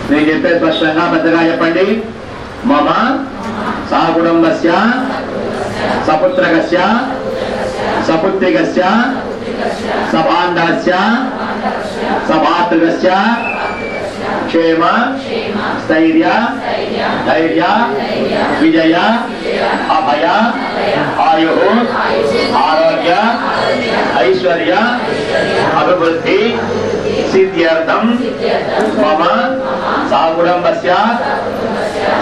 నేను చెప్పే స్పష్టంగా పెద్దగా చెప్పండి. మమ సహకుటుంబస్య సపుత్రకస్య సపుత్రికస్య సబాంధవస్య సభాతృకస్య క్షేమ స్థైర్య ధైర్య విజయ అభయ ఆయు ఆరోగ్య ఐశ్వర్య అభివృద్ధి సిద్ధ్యర్థం మమ సహకుటుంబస్య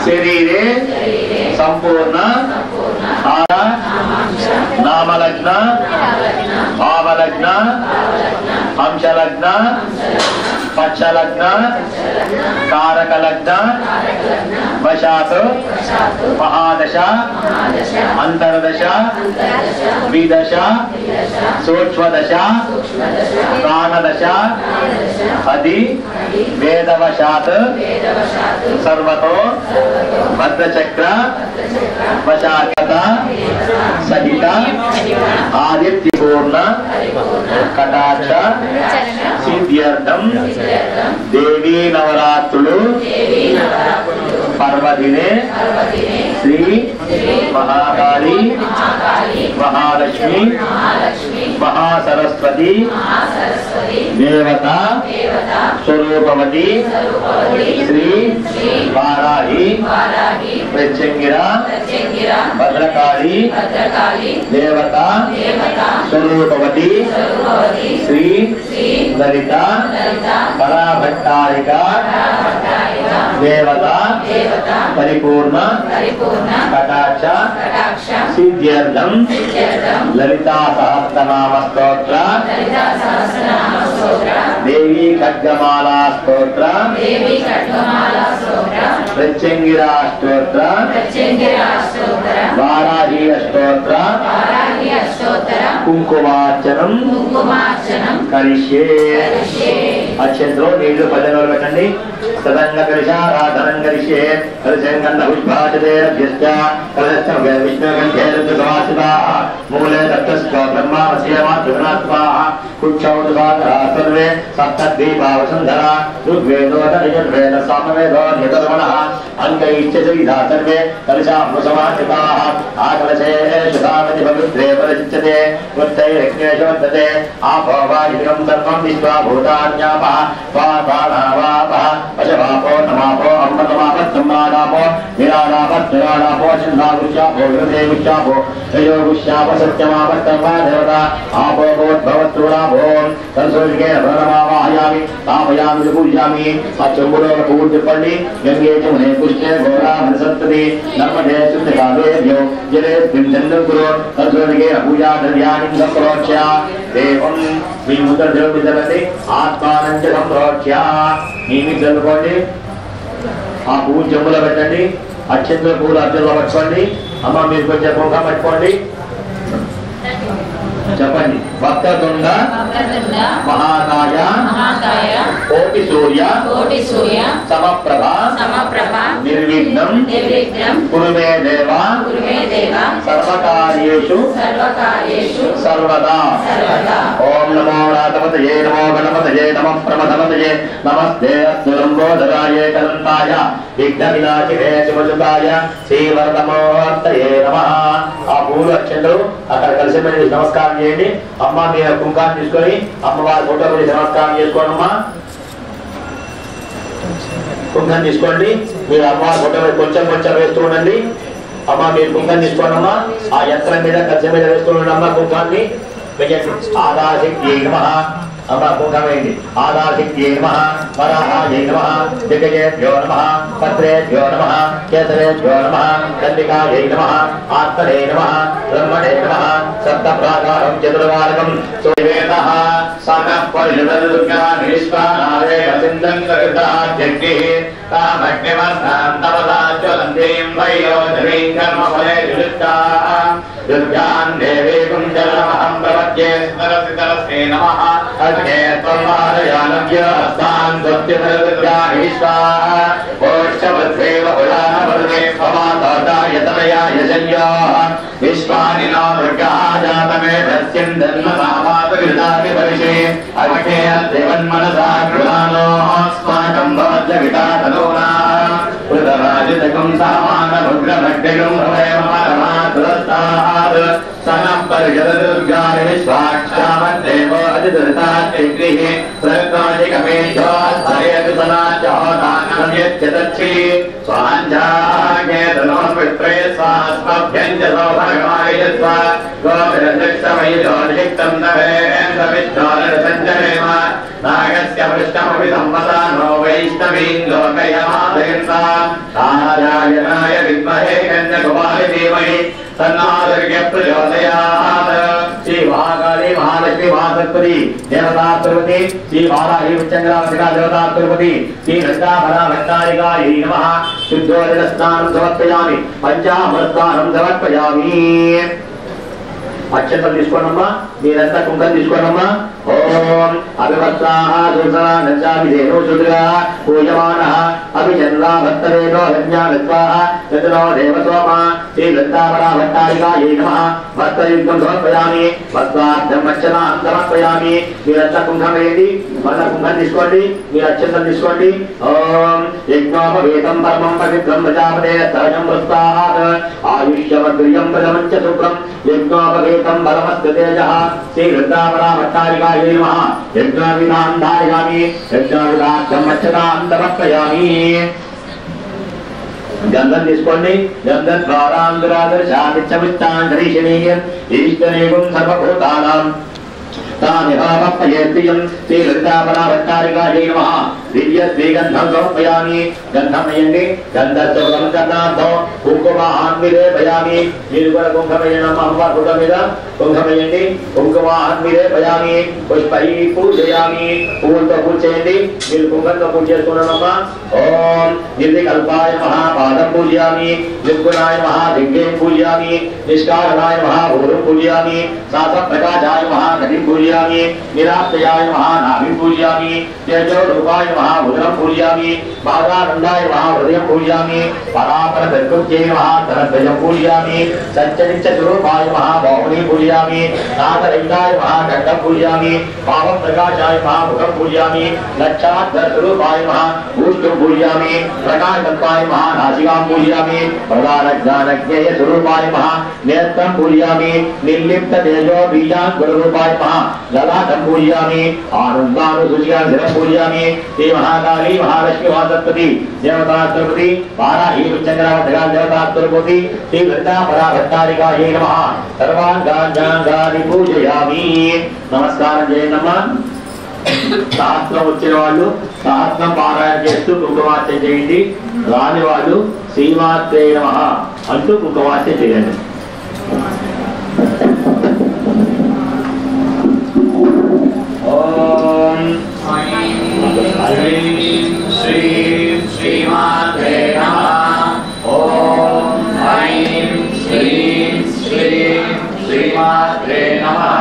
శరీరే సంపూర్ణ నామలగ్న భావలగ్న అంశలగ్న పక్షలగ్న కారకలగ్న వశాత్ మహాదశ అంతర్దశ విదశ సూక్ష్మదశ ప్రాణదశ అది వేదవశాత్ సర్వతో భద్రచక్ర వశాకత సహిత ఆదిత్యపూర్ణ కటాక్ష సిద్ధ్యర్థం దేవీ నవరాత్రులు పర్వదినే శ్రీ మహాకాళి మహాలక్ష్మి మహాసరస్వతి దేవత స్వరూపవతి శ్రీ వారాహి ప్రత్యంగిర భద్రకాళి దేవత స్వరూపవతి శ్రీ లలిత పరాభట్టారిక దేవత పరిపూర్ణ కటాక్ష సిద్ధ్యర్థం లలితా సహస్రనామ స్తోత్ర దేవీ ఖడ్గమాలా స్తోత్ర ప్రత్యంగిరా స్తోత్ర వారాహి స్తోత్ర కుంకుమార్చనం కరిష్యే. అక్షంతలో నీళ్లు 10 రోజులు పెట్టండి. సదంగ కలిశారాధనం కరిష్యే. కలిశంగంధ పుష్పాచదేరభ్యశ్చ కలశ విష్ణుగంధేరుద్రవాసితాః మూలే దత్తశ్చ బ్రహ్మావస్యమాత్మనాత్మాః కుక్షౌదసాగరాः సర్వే సప్తద్వీపావసుంధరా ఋగ్వేదోదయజుర్వేద సామవేదో నిధర్మణః అంగైశ్చ సవిధా సర్వే కలశామృతమాన్వితాః ఆకలశేషు సామతి పవిత్రే పరిచిచ్యతే వృత్తైరగ్నేషు వర్తతే ఆపో వాయుం సర్వం విశ్వా భూతాన్యాపః వాతానావాపః పశవాపో నమాపో అమృతమాపత్సమ్మాదాపో విరాడాపత్తురాడాపో చిందాగుష్యాపో విరదేగుష్యాపో యయోగుష్యాప సత్యమాపత్తమ్మా దేవత ఆపో భవత్తురాపో సంసోజికేన ప్రణమావాహయామి తాపయామి పూజయామి. ఆ చెంబులో పువ్వులు చెప్పండి. గంగే చమునే పుష్టే గోదావరి సప్తతి నర్మదే శుద్ధికాదేవ్యో జలే పింఛన్నుగురు సంసోజికేన పూజా ద్రవ్యాన్ని సంప్రోక్ష్య దేవం మీ ముద్ర జరుగుతుంది. ఆత్మానంచ సంప్రోక్ష్య మీ మీద చదువుకోండి. ఆ పువ్వు చెంబులో పెట్టండి. అక్షంతల పువ్వులు అర్జులో పట్టుకోండి. అమ్మ మీరు కొంచెం కుంకం పట్టుకోండి. చెప్పండి. వక్రతుండ మహాకాయ కోటి సూర్య సమప్రభ నిర్విఘ్నం కురు మే దేవ సర్వకార్యేషు సర్వదా. ఓం నమో రాతపతయే నమో గణపతయే నమః ప్రమథపతయే నమస్తే అస్తు లంబోదరాయ కలంతాయ విఘ్న వినాశినే శివజుతాయ శ్రీవరదమోర్తయే నమః. ఆ పూలు అక్షంతలు అక్కడ కలిసి పెట్టి నమస్కారం చేయండి. అమ్మ మీరు కుంకాన్ని తీసుకొని అమ్మవారి ఫోటో పెట్టి నమస్కారం చేసుకోండి. అమ్మా కుంకం తీసుకోండి. మీరు అమ్మవారి ఫోటో కొంచెం కొంచెం వేస్తూ ఉండండి. అమ్మ మీరు కుంకం తీసుకోండి. అమ్మా ఆ యంత్రం మీద కచ్చ మీద వేస్తూ ఉండండి. అమ్మ కుంకాన్ని వెయ్యండి. ఆదాశక్తి నమః. అమ్మ కుంకం వేయండి. ఆదాశక్తి నమః వరాహాయ నమః దిగ్గజేభ్యో నమః పత్రేభ్యో నమః కేసరేభ్యో నమః కల్లికాయ నమః ఆత్మనే నమః బ్రహ్మణే నమః సప్తప్రాకారం చతుర్వారకం సువేదః సకః పరిషదదుర్గా నిష్పానాదే వసిందం కృతాజ్ఞి తామగ్నివర్ధం తపదా జ్వలంతీం వయోధరీం కర్మఫలే విలుప్తా దుర్గాన్ దేవీకుం జలమహం ప్రపద్యే స్మరసితరస్తే నమః అగ్నే త్వమారయానవ్యస్తాన్ దుర్గా ఈశ్వర ఓషవద్వేవ ఉదానవదే భవాతాయతనయాయ జన్యాః విశ్వాని నో దుర్గా జాతమే దస్యం ధన్మనామాతృదాని పరిషే అగ్నే దేవన్మనసా గృహానో అస్మాకం భవద్య విటాతనో भक्तिगं हृदयमपरमात्मस्तात् सनः परिजलदुर्गानि विश्वाक्षामद्देवो अधिदृतात्रिः प्रत्नादिकमेध्वात्सयतु सनाच्यहोतान्यच्यदच्छि स्वाञ्जाज्ञेतनोर्विप्रे स्वास्मभ्यञ्जसो भगवायस्व गोविरदृष्टमयिजोनिषिक्तं नवेन्द्रविष्णोरसञ्जनेम नागस्य पृष्ठमपि सम्पदा नो वैष्णवीं लोकयमादयन्ता नारायणाय विद्महे कन्यकुमारि धीमहि तन्नो दुर्गे प्रचोदयात्। श्री महाकाली महालक्ष्मी महासरस्वती देवता तिरुपति श्री वाराही उच्चंगरावतिका देवता तिरुपति श्री रत्नाभरा भट्टारिकायै नमः। शुद्धोदकस्नानं समर्पयामि पंचामृतस्नानं समर्पयामि। అక్షతలు తీసుకోనమ్మా మీరంతా కుంకం తీసుకోనమ్మా ఓం అభివత్సాః దుర్గానచామిదేనో శుద్ధ్గా పూజమానః అభిజన్లా భక్తవేదో హజ్ఞానత్వాః యతనో దేవసోమా శ్రీ వృందావనా భట్టారికాయై నమః భక్తయుక్తం సమర్పయామి భక్తార్థం అర్చనాం సమర్పయామి మీరంతా కుంకం వేయండి మళ్ళా కుంకం తీసుకోండి మీరు అక్షతలు తీసుకోండి ఓం యజ్ఞోపవేతం పరమం పవిత్రం ప్రజాపతే సహజం వృత్తాత్ ఆయుష్యమద్రియం ప్రజమంచ శుభ్రం యజ్ఞోపవేతం బలమస్తు తేజః శ్రీ వృందావనా భట్టారికాయై నమః యజ్ఞవిధాం ధారయామి యజ్ఞవిధార్థం అర్చనాం సమర్పయామి। గంధం తీసుకోండి గంధం ద్వారాంధ్రాదర్శాదిత్యమిత్తాంధ్రీషణీయం ఈశ్వరేగం సర్వభూతానాం तानिहामप्पयेत्रियं श्री वृंदावना भट्टारिकायै नमः दिव्य श्रीगंधं समर्पयामि। गंधं नयन्ति गंधस्य गंधनाथो कुंकुमान्विलेपयामि మీరు కూడా కుంకుమేయనమ్మ అమ్మవారి ఫోటో మీద కుంకుమేయండి కుంకుమాన్విలేపయామి పుష్పై పూజయామి పువ్వులతో పూజ చేయండి మీరు కుంకుమతో పూజ చేసుకున్నానమ్మా। ఓం నిర్వికల్పాయ నమః పాదం పూజయామి నిర్గుణాయ నమః దిగ్గేం పూజయామి నిష్కారణాయ నమః ఊరుం పూజయామి శాస్త్రప్రకాశాయ నమః గతిం పూజయామి నిరాశ్రయాయ నమః నాభిం పూజయామి తేజో రూపాయ నమః ఉదరం పూజయామి బాధానందాయ నమః హృదయం పూజయామి పరాపర దర్గుజ్జే నమః ధనద్వయం పూజయామి సంచరించ స్వరూపాయ నమః బాహుని పూజయామి నాథరహితాయ నమః ఖండం పూజయామి పాప ప్రకాశాయ నమః ముఖం పూజయామి లక్షాధర స్వరూపాయ నమః ఊష్ఠం పూజయామి ప్రకాశకల్పాయ నమః నాసికాం పూజయామి ప్రధాన జ్ఞానజ్ఞేయ స్వరూపాయ నమః నేత్రం పూజయామి నిర్లిప్త తేజో బీజాంకుర రూపాయ నమః లలాటం పూజయామి ఆనందానుసూచికాంధ్రం పూజయామి। శ్రీ మహాకాళీ మహాలక్ష్మి మహాసరస్వతి దేవతా తిరుపతి వారాహి ఉచ్చంగరావతిగా దేవతా తిరుపతి శ్రీ వృందావనా భట్టారికాయై నమః సర్వాంగాంగాని పూజయామి। నమస్కారం చేయండమ్మా। శాస్త్రం వచ్చిన వాళ్ళు శాస్త్రం పారాయణ చేస్తూ కుంకుమార్చన చేయండి రాని వాళ్ళు శ్రీమాత్రే నమః అంటూ కుంకుమార్చన చేయండి। ఓం ఐం శ్రీం శ్రీమాత్రే నమః ఓం ఐం శ్రీం శ్రీం శ్రీమాత్రే నమః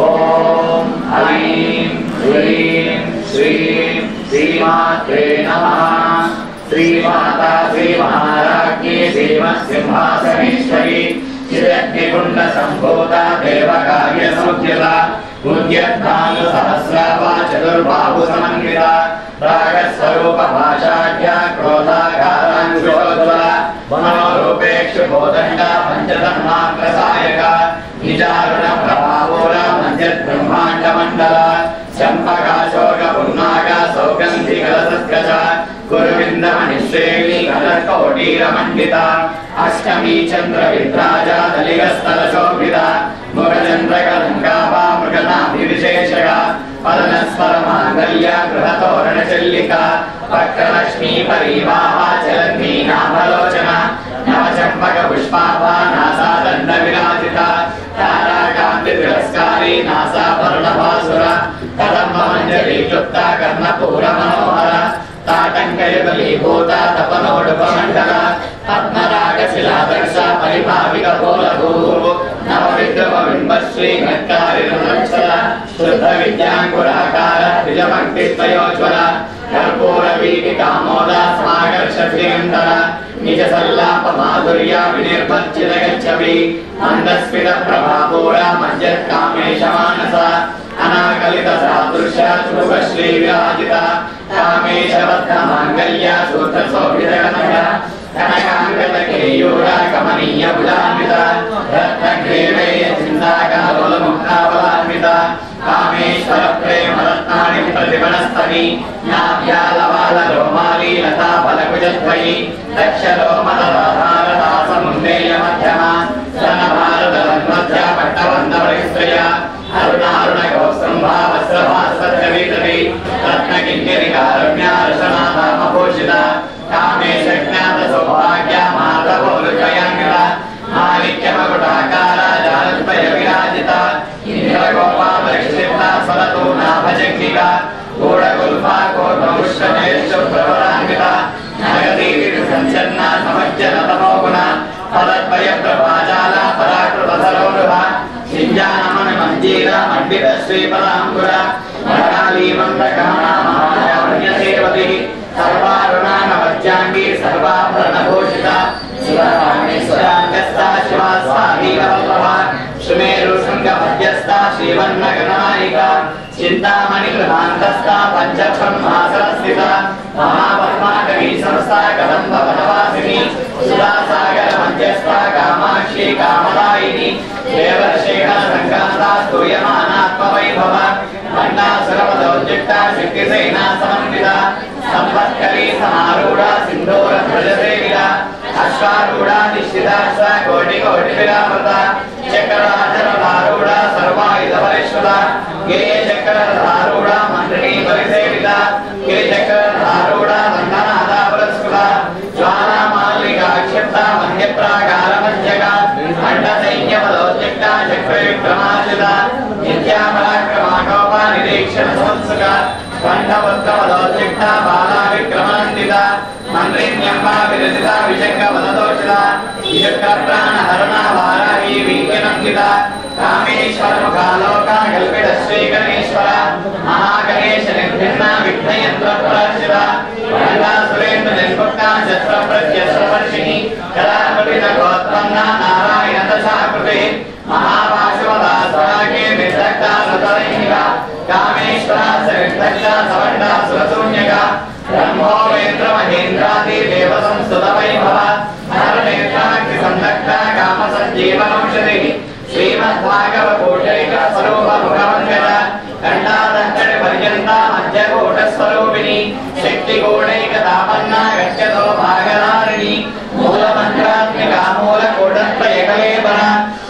ఓం ఐం శ్రీం శ్రీం శ్రీమాత్రే నమః। శ్రీమాతా శ్రీ మహారాజ్ఞి శ్రీమత్సింహాసనేశ్వరి చిరగ్నికుండ సంభూత దేవకార్య సముద్యత ఉద్యత్తాను సహస్రావా చతుర్బాహు సమన్విత రాగస్వరూప భాషాఢ్య క్రోధాకారాంకుశోజ్వల మనోరూపేక్షు కోదండ పంచతన్మాత్రసాయక నిజారుణ ప్రభావోర మధ్యత్ బ్రహ్మాండ మండల చంపకాశోక పున్నాగ సౌగంధి కలసత్కచ గురువిందమణిశ్రేణి కలకోటీరమండిత అష్టమీ చంద్ర విద్రాజ దలిగస్థల శోభిత ముఖచంద్ర కలంకాభా మృగనాభివిశేషక పదనస్వర మాంగళ్య గృహతోరణ చల్లిక వక్రలక్ష్మీ పరివాహ చలగ్నీ నాభలోచన నవచంపక పుష్పాభా నాసాదండ విరాజిత తారాకాంతి తిరస్కారీ నాసాభరణభాసుర కదంబమంజలి క్లుప్త కర్ణపూర మనోహర తాటంకయుగలీభూత తపనోడుపమండల పద్మరాగ శిలాదర్శ పరిపావిక పోలభూ నవవిద్రవ బింబశ్రీ నక్కారి రుణక్షల శుద్ధ విద్యాంకురాకార ద్విజభక్తిత్వయోజ్వల కర్పూర వీటి కామోద సమాకర్ష శ్రీగంధర నిజ సల్లాప మాధుర్య వినిర్భర్జిత గచ్చవి మందస్మిత ప్రభాపూర మధ్యత్ కామేశ మానస అనాకలిత సాదృశ శుభ శ్రీ విరాజిత కామేశ బద్ధ మాంగళ్య సూత్ర శోభిత గణయ కనకాంగతకేయూరా కమనీయ భుజాన్విత రత్నగ్రీవైర్య చింతాకాలోలముక్తాబలాన్విత కామేశ్వర ప్రేమ రత్నాని ప్రతిమనస్తని నాభ్యాలవాల రోమాలి లతాఫలకుజద్వయి దక్షరోమదధారదాసమున్నేయ మధ్యమ స్తనభారతమధ్య పట్టవందవరిశ్రయ అరుణారుణ గౌస్తంభావస్త్రభాసత్యవీతవి రత్నకింకిరికారుణ్యారసనామభూషిత కామేశ జ్ఞాత సౌభాగ్య మాధవోలుకయాంగిత మాణిక్యమకుటాకార జానద్వయ విరాజిత ఇంద్రగోపాలక్షిప్త ఫలతో నాభజంగిక గూఢగుల్ఫా కోటముష్కనేశ్వరవరాన్విత నగదీరి సంచన్న సమజ్జన తమోగుణ పదద్వయ ప్రభాజాల పరాకృత సరోరుహ సింజానమన మంజీర మండిత శ్రీపదాంకుర మహాలీమంతకామాన్యసేవతి సర్వారుణానవజ్యాంగీ సర్వాభరణభూషిత శివరామేశ్వరాంగస్థ శివాస్వాధీనవల్లభ సుమేరు శృంగమధ్యస్థ శ్రీవన్నగనాయిక చింతామణి గృహాంతస్థ పంచబ్రహ్మాసనస్థిత మహాపద్మాకరీ సంస్థ కదంబ వనవాసిని సుధాసాగర మధ్యస్థ కామాక్షి కామదాయిని దేవర్షేణ సంకాంత స్తూయమానాత్మవైభవ మండాసురవదౌద్యుక్త శక్తిసేనా సమన్విత సంపత్కరీ సమారూఢ సింధూర ధ్వజసేవిత అశ్వారూఢ నిశ్చితాశ్వ కోటి కోటి విరామృత చక్రాధరధారూఢ సర్వాయుధ గిరి చక్రధారూఢ మంత్రిణీ పరిసేవిత గిరి చక్రధారూఢ బంధనాథ పురస్కృత జ్వాలామాలికాక్షిప్త మధ్యప్రాకార మధ్యక అండ సైన్యపదోద్యుక్త చక్రవిక్రమార్జిత నిత్యాపరాక్రమాకోప నిరీక్షణ సంసుక కంఠవస్త్రవదోద్యుక్త బాలా విక్రమాన్విత మంత్రిణ్యంబా విరచిత విశంగవదోషిత విచక్రప్రాణహరణ వారాహి వీక్యనందిత కామేశ్వర ముఖాలోక కల్పిత శ్రీగణేశ్వర మహాగణేశ నిర్భిన్న విఘ్నయంత్ర ప్రర్చిత సురేంద్ర నిర్ముక్త శస్త్ర ప్రత్యస్త్రవర్షిణి కళాకృత గోత్పన్న నారాయణ దశాకృతి మహాపాశువదాస్వాగే నిర్దగ్ధ సుతరైక కామేశ్వర సరిదగ్ధ సవండ సురశూన్యక బ్రహ్మోవేంద్ర మహేంద్రాది దేవ సంస్థుత వైభవ హరనేత్రాగ్ని సందగ్ధ కామ సంజీవనౌషధి శ్రీమద్భాగవ కోటైక స్వరూప ముఖమంగళ కంఠాదంకటి పర్యంత మధ్యకోట స్వరూపిణి శక్తి కోటైక తాపన్న గత్యతో భాగధారిణి మూలమంత్రాత్మిక మూల కోటత్వయకలేపన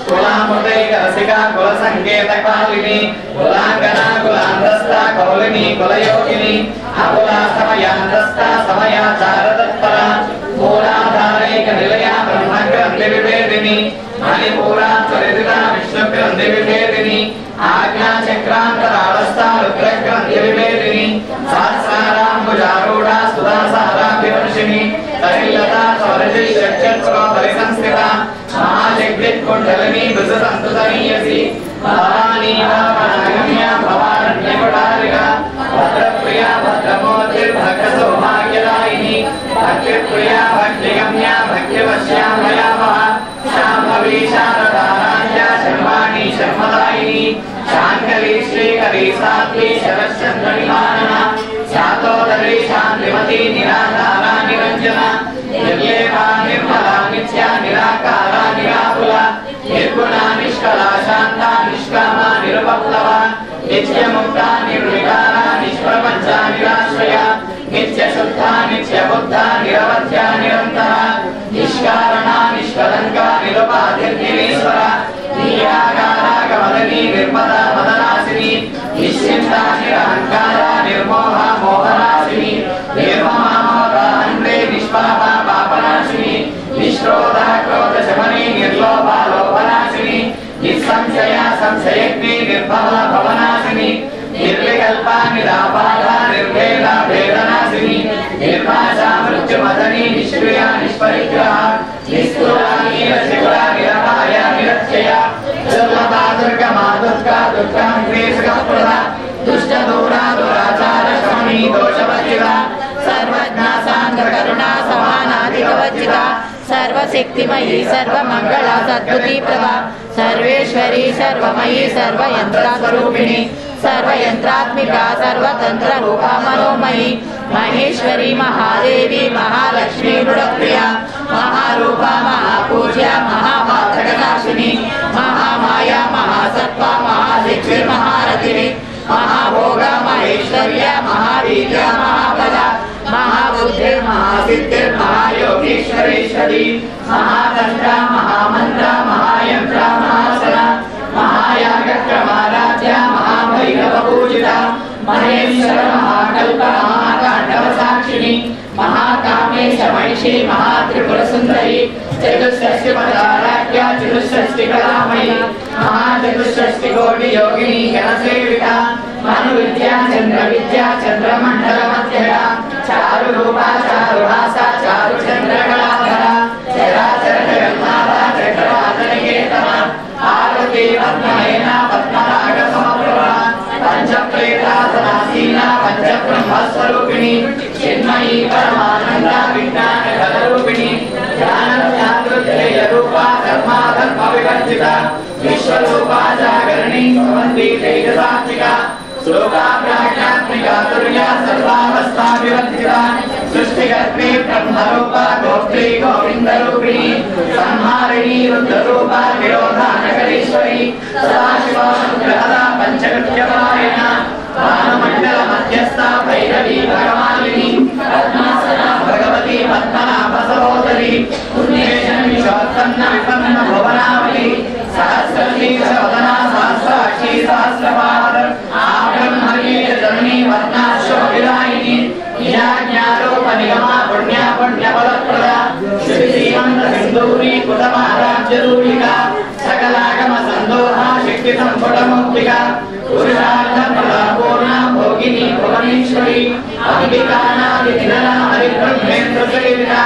కులామృతైక రసిక కుల సంకేత కాలిని కులాంగన కులాంతస్థ కౌలిని కులయోగిని అకులా సమయాంతస్థ సమయాచారతత్పర మూలాధారైక నిలయ బ్రహ్మగ్రంథి విభేదిని మణిపూరాంతరిత విష్ణుగ్రంథి విభేదిని ఆజ్ఞాచక్రాంతరాళస్థ రుద్రగ్రంథి విభేదిని సహస్రారాంబుజారూఢ సుధాసారాభివర్షిణి తైలతా స్వరజి షట్చత్రో పరిసంస్థిత మహాజగ్విత్కుండలిని మృదుసంతృతనీయసి భవానీ భావనాగమ్య భవారణ్యకుటారిక భద్రప్రియ భద్రమూర్తిర్భక్త సౌభాగ్యదాయిని భక్తిప్రియ భక్తిగమ్య భక్తివశ్యామయామహ శాంభవీ శారదారాధ్య శర్వాణి శర్మదాయిని శాంకరీ శ్రీకరీ సాధ్వి శరశ్చంద్రనిమానన శాతోదరీ శాంతిమతి నిరాధార నిరంజన నిర్లేపా నిర్మలా నిత్య నిరాకార నిరాకుల నిర్గుణ నిష్కళా శాంత నిష్కామ నిరుపప్లవ నిత్యముక్త నిర్వికార నిష్ప్రపంచ నిరాశ్రయ నిత్యశుద్ధ నిత్యబుద్ధ నిరవధ్య నిరంతర నిష్కారణ నిష్కలంక నిరుపాధిర్నిరీశ్వర నిరాకారాగమదని నిర్మద మదనాశిని నిశ్చింత నిరహంకార నిర్మోహ మోహనాశిని నిర్మమామోదాండ్రే నిష్పాప పాపనాశిని నిశ్రోధ క్రోధ శమని నిర్లోభ లోభనాశిని నిస్సంశయ సంశయగ్ని నిర్భవ భవనాశిని నిర్వికల్ప నిరాపాద నిర్భేద భేదనాశిని నిర్మాషా మృత్యుమదని నిష్క్రియ నిష్పరిగ్రహ నిస్థూల నీలశిఖర నిరపాయ నిరక్షయ దుర్లభా దుర్గమా దుర్గా దుర్గాంగ్రేశకప్రద దుష్ట దూరా దురాచార శమని దోషవర్జిత सर्वज्ञ सान्द्र करुणा समानाधिकवज्जिता सर्वशक्तिमयी सर्वमंगला सद्बुद्धि प्रभा सर्वेश्वरी सर्वमयी सर्वयंत्रस्वरूपिणी सर्वयंत्रात्मिका सर्वतंत्र रूपा मनोमयी महेश्वरी महादेवी महालक्ष्मी गुणप्रिया महारूपा महापूज्या महापातकनाशिनी महामाया महासत्वा महालक्ष्मी महारथिनी महाभोगा महेश्वर्या महावीर्या महाबला महाबुद्धि महासिद्धि महायोगीश्वरेश्वरी महातंत्रा महामंत्रा महायंत्रा महासना महायागक्रमाराध्या महाभैरव पूजिता महेश्वर महाकल्प महातांडव साक्षिणी महाकामेश महिषी महात्रिपुर सुंदरी चतुष्षष्टि पदाराध्या चतुष्षष्टि कलामयी महाचतुष्षष्टि कोटि योगिनी गणसेविका मनु विद्या चंद्रमंडल मध्यगा चारु रूपा चारुहासा चारु चंद्रकलाधरा चराचर जगन्नाथा चक्रवातनिकेतना आरती पद्महेना पद्मराग समप्रभा पंचप्रेतासनासीना पंचब्रह्मस्वरूपिणी चिन्मयी परमानंदा विज्ञान कलरूपिणी ज्ञानज्ञातृजय रूपा धर्मा धर्म विवर्जिता विश्वरूपा जागरणी भवन्ति तेजसात्मिका श्लोका प्राज्ञात्मिका तुर्या सर्वावस्था विवर्जिता सृष्टिकर्त्री ब्रह्मरूपा गोत्री गोविन्दरूपिणी संहारिणी रुद्ररूपा विरोधानकरीश्वरी सदाशिवा अनुग्रहदा पंचकृत्यपरायणा भानुमण्डल मध्यस्था भैरवी भगवानिनी पद्मासना भगवती पद्मनाभ सहोदरी पुण्येशन विश्वोत्पन्न विपन्न भुवनावली सहस्रशीर्ष वदना सहस्राक्षी सहस्रपाद आब्रह्मण्ये जननी वर्णाश्व विदायिनी ज्ञानरूप निगमा पुण्या पुण्यफलप्रदा श्रीमंत सिंधूरी कुटमाराज्यरूपिका सकलागम संदोहा शक्ति संपुटमुक्तिका पुरुषार्थ प्रदापूर्णा भोगिनी भुवनेश्वरी अंबिकानादिनिधना हरिब्रह्मेन्द्र सेविता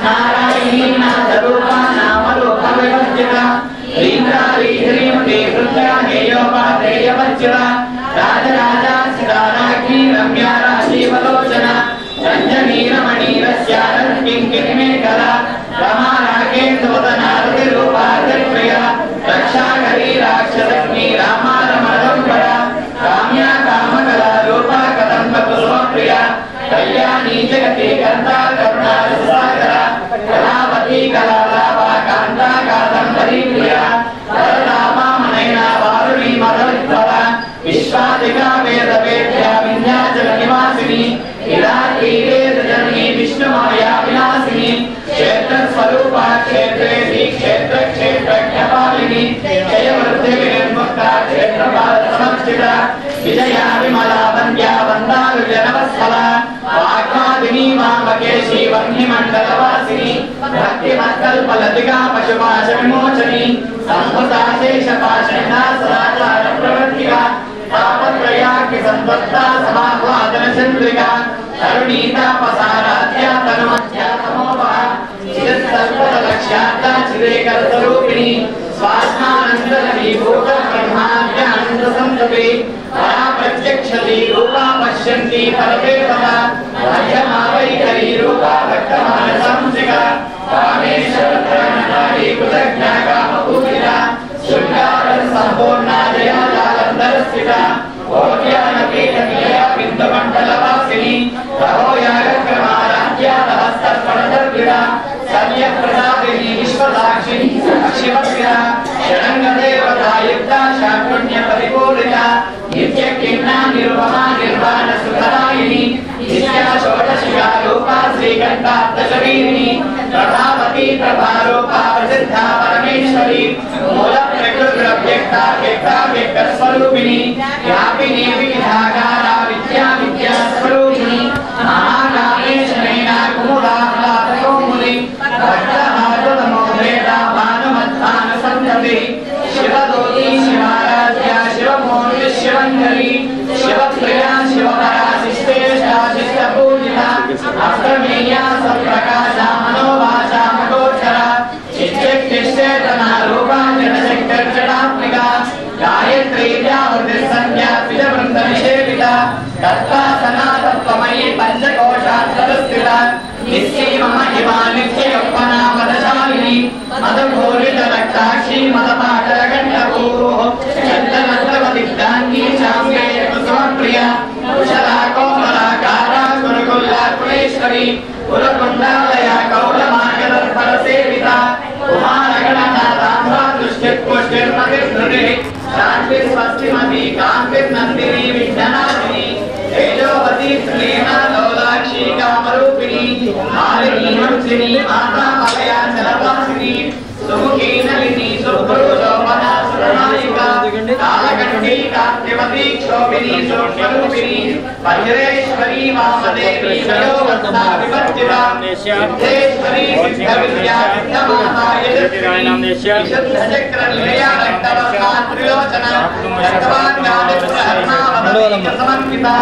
नारायणी नादरूपा नामरूप विवर्जिता लीलारी श्रीमती कृत्या हेयोपादेयवज्रा राजराजा सिताराज्ञी रम्या राजीवलोचना रंजनी रमणीरस्यारत्किङ्किणिमेखला रमा राकेन्दोदनारतिरूपा जयप्रिया रक्षाकरी राक्षसग्नि रामा रमणदम्बरा काम्या कामकला रूपा कदम्बकुलोप्रिया कल्याणी जगति कर्ता करुणा रसागरा कलावती कलालापा कान्ता कादम्बरी प्रिया वरदामा मनैना वारुणी मदविद्वला विश्वादिका वेदवेद्या विन्ध्याचल निवासिनी जननी विष्णुमाया विनाशिनी क्षेत्र स्वरूपा क्षेत्रेशी क्षेत्र क्षेत्रज्ञपालिनी जयवृद्धि विनिर्मुक्ता क्षेत्रपाल समर्चिता विजया विमला वन्द्या वन्दारुजनवत्सला वाग्मादिनी वामकेशी वह्निमण्डलवासिनी भक्तिमत्कल्पलतिका पशुपाश विमोचनी सम्भुता शेषपाशैना सदाचार प्रवर्तिका तापत्रयाग्नि संतप्ता समाह्लादन चन्द्रिका तरुणीता पसाराध्या तनुमध्या तमोपः चित्सर्वलक्ष्यार्था चिदेकर्तरूपिणी स्वात्मानन्दनवीभूत ब्रह्माद्यानन्दसन्तपे परा प्रत्यक्षती रूपा पश्यन्ती परदेवता मध्यमा वैखरी रूपा भक्तमानसंसिका कामेश्वरधरणधारी कृतज्ञा कामपूजिता शृङ्गार सम्पूर्णा जया जालन्धरस्थिता ओद्यानपीठनीया बिन्दुमण्डलवासिनी रहोयागक्रमाराध्या सहस्रस्फणदर्पिता सत्यप्रसादिनी विश्वसाक्षिणी शिवप्रिया षडङ्गदेवता युक्ता शाकुण्यपरिपूरिता नित्यकिन्ना निरुपमा निर्वाण सुखदायिनी नित्या षोडशिका रूपा श्रीकण्ठाब्दशरीरिणी प्रभावती प्रभारूपा प्रसिद्धा परमेश्वरी मूलप्रकृतिरव्यक्ता व्यक्तस्वरूपिणी व्यापिनी विविधाकारा विद्या विद्यास्वरूपिणी महाकामेशनेना कुमुदाह्लादकौमुदी भक्तहातुतमोदेता भानुमध्वानसन्तति शिवदूती शिवाराध्या शिवमूर्ति शिवङ्करी शिवप्रिया शिवपरा शिष्टेष्टा शिष्टपूजिता अष्टमेया सत्प्रकाशा मनोभाषा मगोचरा चिच्चिष्टेतना रूपा जनशक्तिर्जटात्मिका गायत्री व्यावृतिसंज्ञा द्विजवृन्दनिषेविता तत्त्वासना तत्त्वमयी पञ्चकोशात्तरस्थिता निश्चैव महिमा नित्ययौवना मदशालिनी मदभूरितरक्ताक्षी मदपाटलकण्ठपूः चन्दनद्रवदिग्धाङ्गी चाम्बेय కిరీటేశ్వరి పురకుండాలయ కౌలమాగధర సేవిత కుమారగణనాథాంబా దృష్టిర్పుష్టిర్మతిర్ధృతి శాంతి స్వస్తిమతి కాంతిర్నందిని విఘ్ననాశిని తేజోవతి శ్రీనా లోలాక్షి కామరూపిణి మాలిని హంసిని మాతా మలయాచలవాసిని సుముఖీ నలిని సుప్రూషోపనా సురనాయికా కాలకంఠీ కాంతిమతి క్షోభిని సూక్ష్మరూపిణి వజ్రేశ్వరీ వామదేవి వయోవత్సా వివర్జితా సిద్ధేశ్వరీ సిద్ధవిద్యా సిద్ధమాతా యశస్విని విశుద్ధచక్ర నిలయా రక్తవర్ణా త్రిలోచన రక్తవాన్యాదిత్యహర్మావతీ సమన్వితా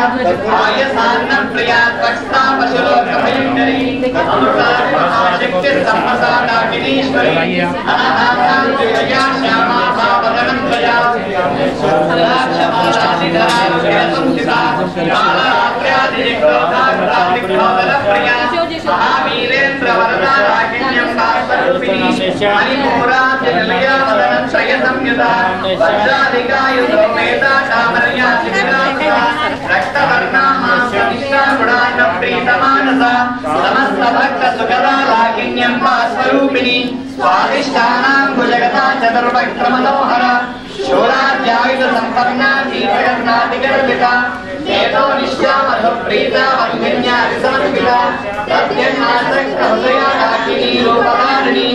ఆయసాన్న ప్రియా త్వక్తా పశులోకభయంకరీ అమృతాశక్తి సంప్రసాదాకినీశ్వరీ అనాథాంత్రియా శ్యామా భావదనం త్వయా महावीरेन्द्र वरदा रागिण्यं पार्श्वरूपिणी मणिपूरा निलया वदनं श्रयसंयुता वज्राधिकायुधो मेधा सामर्या शिखरासुता रक्तवर्णा मांसनिष्ठा गुणाढ्य प्रीतमानसा समस्त भक्त सुखदा रागिण्यं पार्श्वरूपिणी स्वादिष्ठानां भुजगता चतुर्वक्त्रमनोहरा शूराध्यायुध संपन्ना दीर्घगर्णाधिगर्भिता हेतो निश्चामधु प्रीता वन्यन्यादि समन्विता तद्यन्नासक्त हृदया डाकिनी रूपधारिणी